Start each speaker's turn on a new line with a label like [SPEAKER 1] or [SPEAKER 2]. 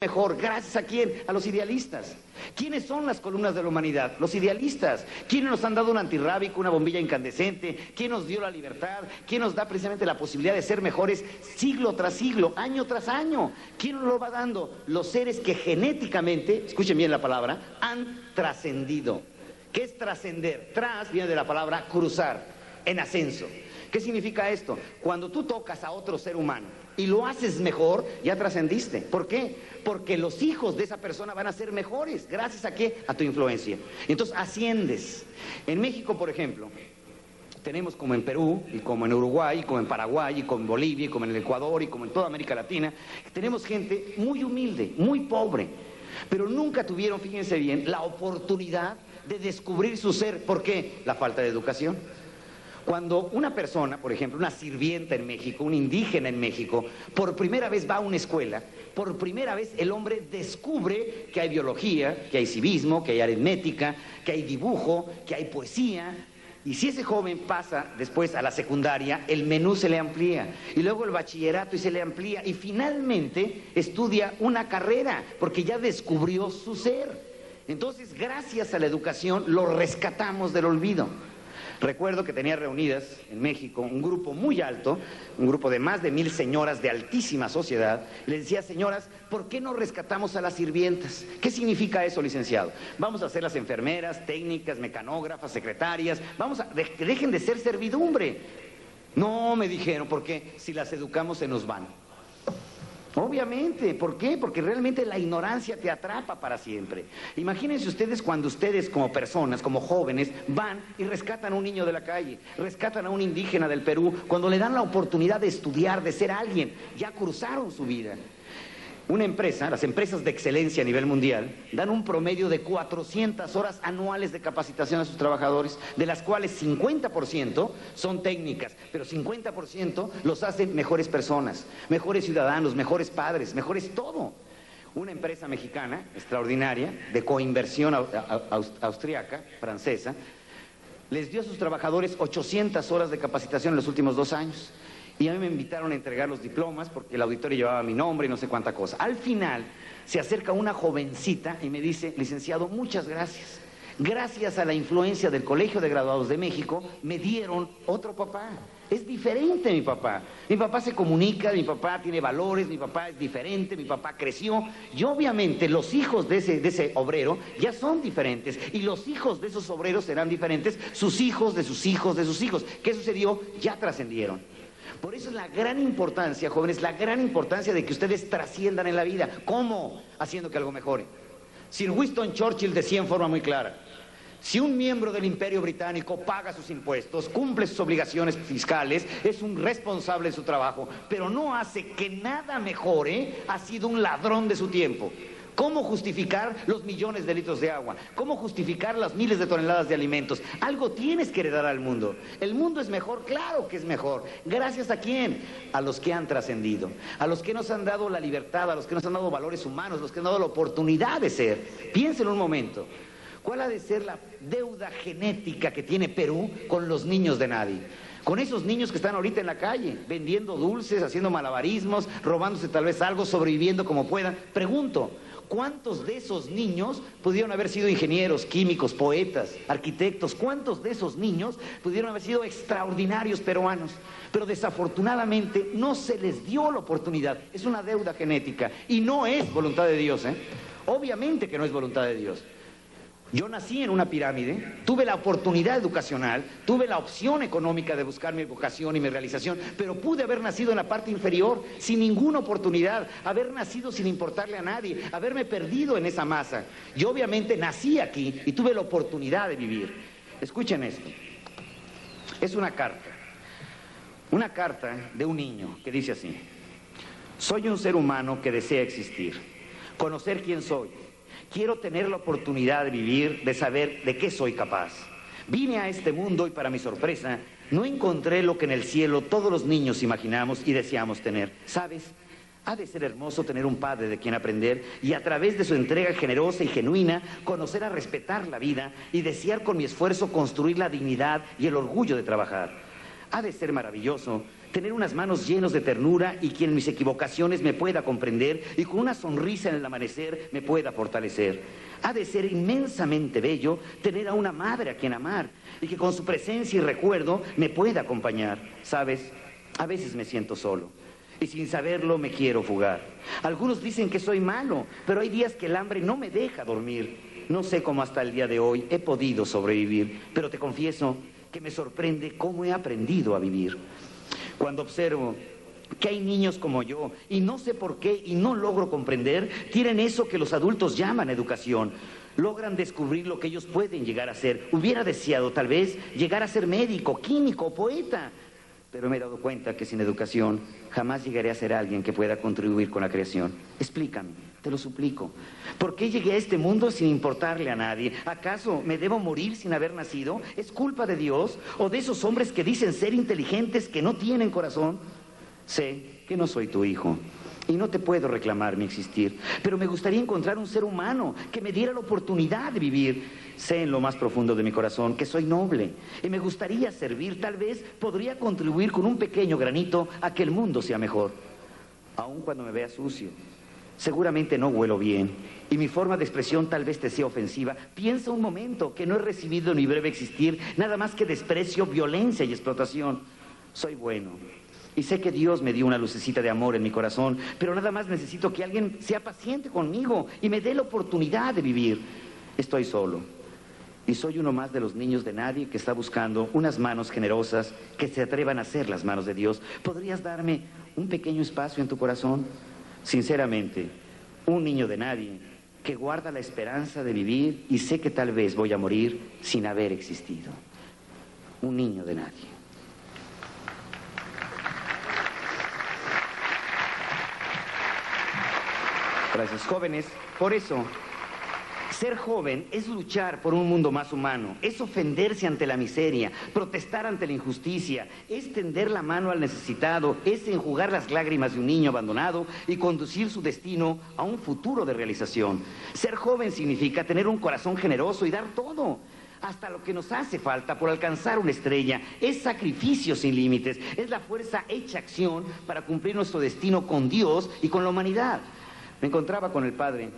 [SPEAKER 1] mejor. ¿Gracias a quién? A los idealistas. ¿Quiénes son las columnas de la humanidad? Los idealistas. ¿Quiénes nos han dado un antirrábico, una bombilla incandescente? ¿Quién nos dio la libertad? ¿Quién nos da precisamente la posibilidad de ser mejores siglo tras siglo, año tras año? ¿Quién nos lo va dando? Los seres que genéticamente, escuchen bien la palabra, han trascendido. ¿Qué es trascender? Tras viene de la palabra cruzar, en ascenso. ¿Qué significa esto? Cuando tú tocas a otro ser humano y lo haces mejor, ya trascendiste. ¿Por qué? Porque los hijos de esa persona van a ser mejores. ¿Gracias a qué? A tu influencia. Entonces asciendes. En México, por ejemplo, tenemos como en Perú, y como en Uruguay, y como en Paraguay, y como en Bolivia, y como en el Ecuador, y como en toda América Latina, tenemos gente muy humilde, muy pobre, pero nunca tuvieron, fíjense bien, la oportunidad de descubrir su ser. ¿Por qué? La falta de educación. Cuando una persona, por ejemplo, una sirvienta en México, un indígena en México, por primera vez va a una escuela, por primera vez el hombre descubre que hay biología, que hay civismo, que hay aritmética, que hay dibujo, que hay poesía. Y si ese joven pasa después a la secundaria, el menú se le amplía, y luego el bachillerato y se le amplía, y finalmente estudia una carrera, porque ya descubrió su ser. Entonces, gracias a la educación, lo rescatamos del olvido. Recuerdo que tenía reunidas en México un grupo muy alto, un grupo de más de 1000 señoras de altísima sociedad. Les decía, señoras, ¿por qué no rescatamos a las sirvientas? ¿Qué significa eso, licenciado? Vamos a hacer las enfermeras, técnicas, mecanógrafas, secretarias, que dejen de ser servidumbre. No, me dijeron, porque si las educamos se nos van. Obviamente, ¿por qué? Porque realmente la ignorancia te atrapa para siempre. Imagínense ustedes cuando ustedes como personas, como jóvenes, van y rescatan a un niño de la calle, rescatan a un indígena del Perú, cuando le dan la oportunidad de estudiar, de ser alguien, ya cruzaron su vida. Una empresa, las empresas de excelencia a nivel mundial, dan un promedio de 400 horas anuales de capacitación a sus trabajadores, de las cuales 50% son técnicas, pero 50% los hacen mejores personas, mejores ciudadanos, mejores padres, mejores todo. Una empresa mexicana, extraordinaria, de coinversión austriaca, francesa, les dio a sus trabajadores 800 horas de capacitación en los últimos 2 años. Y a mí me invitaron a entregar los diplomas porque el auditorio llevaba mi nombre y no sé cuánta cosa. Al final se acerca una jovencita y me dice, licenciado, muchas gracias. Gracias a la influencia del Colegio de Graduados de México, me dieron otro papá. Es diferente mi papá. Mi papá se comunica, mi papá tiene valores, mi papá es diferente, mi papá creció. Y obviamente los hijos de ese obrero ya son diferentes. Y los hijos de esos obreros serán diferentes, sus hijos de sus hijos de sus hijos. ¿Qué sucedió? Ya trascendieron. Por eso es la gran importancia, jóvenes, la gran importancia de que ustedes trasciendan en la vida. ¿Cómo? Haciendo que algo mejore. Sir Winston Churchill decía en forma muy clara, si un miembro del Imperio Británico paga sus impuestos, cumple sus obligaciones fiscales, es un responsable de su trabajo, pero no hace que nada mejore, ha sido un ladrón de su tiempo. ¿Cómo justificar los millones de litros de agua? ¿Cómo justificar las miles de toneladas de alimentos? Algo tienes que heredar al mundo. ¿El mundo es mejor? Claro que es mejor. ¿Gracias a quién? A los que han trascendido, a los que nos han dado la libertad, a los que nos han dado valores humanos, a los que han dado la oportunidad de ser. Piensen un momento. ¿Cuál ha de ser la deuda genética que tiene Perú con los niños de nadie? Con esos niños que están ahorita en la calle, vendiendo dulces, haciendo malabarismos, robándose tal vez algo, sobreviviendo como puedan. Pregunto, ¿cuántos de esos niños pudieron haber sido ingenieros, químicos, poetas, arquitectos? ¿Cuántos de esos niños pudieron haber sido extraordinarios peruanos? Pero desafortunadamente no se les dio la oportunidad. Es una deuda genética y no es voluntad de Dios, ¿eh? Obviamente que no es voluntad de Dios. Yo nací en una pirámide, tuve la oportunidad educacional, tuve la opción económica de buscar mi vocación y mi realización, pero pude haber nacido en la parte inferior, sin ninguna oportunidad, haber nacido sin importarle a nadie, haberme perdido en esa masa. Yo obviamente nací aquí y tuve la oportunidad de vivir. Escuchen esto. Es una carta de un niño que dice así: soy un ser humano que desea existir, conocer quién soy. Quiero tener la oportunidad de vivir, de saber de qué soy capaz. Vine a este mundo y para mi sorpresa, no encontré lo que en el cielo todos los niños imaginamos y deseamos tener. ¿Sabes? Ha de ser hermoso tener un padre de quien aprender y a través de su entrega generosa y genuina, conocer a respetar la vida y desear con mi esfuerzo construir la dignidad y el orgullo de trabajar. Ha de ser maravilloso tener unas manos llenas de ternura y quien en mis equivocaciones me pueda comprender y con una sonrisa en el amanecer me pueda fortalecer. Ha de ser inmensamente bello tener a una madre a quien amar y que con su presencia y recuerdo me pueda acompañar. ¿Sabes? A veces me siento solo y sin saberlo me quiero fugar. Algunos dicen que soy malo, pero hay días que el hambre no me deja dormir. No sé cómo hasta el día de hoy he podido sobrevivir, pero te confieso que me sorprende cómo he aprendido a vivir. Cuando observo que hay niños como yo, y no sé por qué, y no logro comprender, tienen eso que los adultos llaman educación. Logran descubrir lo que ellos pueden llegar a ser. Hubiera deseado, tal vez, llegar a ser médico, químico, poeta. Pero me he dado cuenta que sin educación jamás llegaré a ser alguien que pueda contribuir con la creación. Explícame, te lo suplico. ¿Por qué llegué a este mundo sin importarle a nadie? ¿Acaso me debo morir sin haber nacido? ¿Es culpa de Dios o de esos hombres que dicen ser inteligentes que no tienen corazón? Sé que no soy tu hijo y no te puedo reclamar mi existir, pero me gustaría encontrar un ser humano que me diera la oportunidad de vivir. Sé en lo más profundo de mi corazón que soy noble y me gustaría servir. Tal vez podría contribuir con un pequeño granito a que el mundo sea mejor. Aun cuando me vea sucio, seguramente no huelo bien y mi forma de expresión tal vez te sea ofensiva. Piensa un momento que no he recibido en mi breve existir nada más que desprecio, violencia y explotación. Soy bueno y sé que Dios me dio una lucecita de amor en mi corazón, pero nada más necesito que alguien sea paciente conmigo y me dé la oportunidad de vivir. Estoy solo y soy uno más de los niños de nadie que está buscando unas manos generosas que se atrevan a ser las manos de Dios. ¿Podrías darme un pequeño espacio en tu corazón? Sinceramente, un niño de nadie que guarda la esperanza de vivir y sé que tal vez voy a morir sin haber existido. Un niño de nadie. Gracias, jóvenes. Por eso, ser joven es luchar por un mundo más humano, es ofenderse ante la miseria, protestar ante la injusticia, es tender la mano al necesitado, es enjugar las lágrimas de un niño abandonado y conducir su destino a un futuro de realización. Ser joven significa tener un corazón generoso y dar todo, hasta lo que nos hace falta por alcanzar una estrella. Es sacrificio sin límites, es la fuerza hecha acción para cumplir nuestro destino con Dios y con la humanidad. Me encontraba con el padre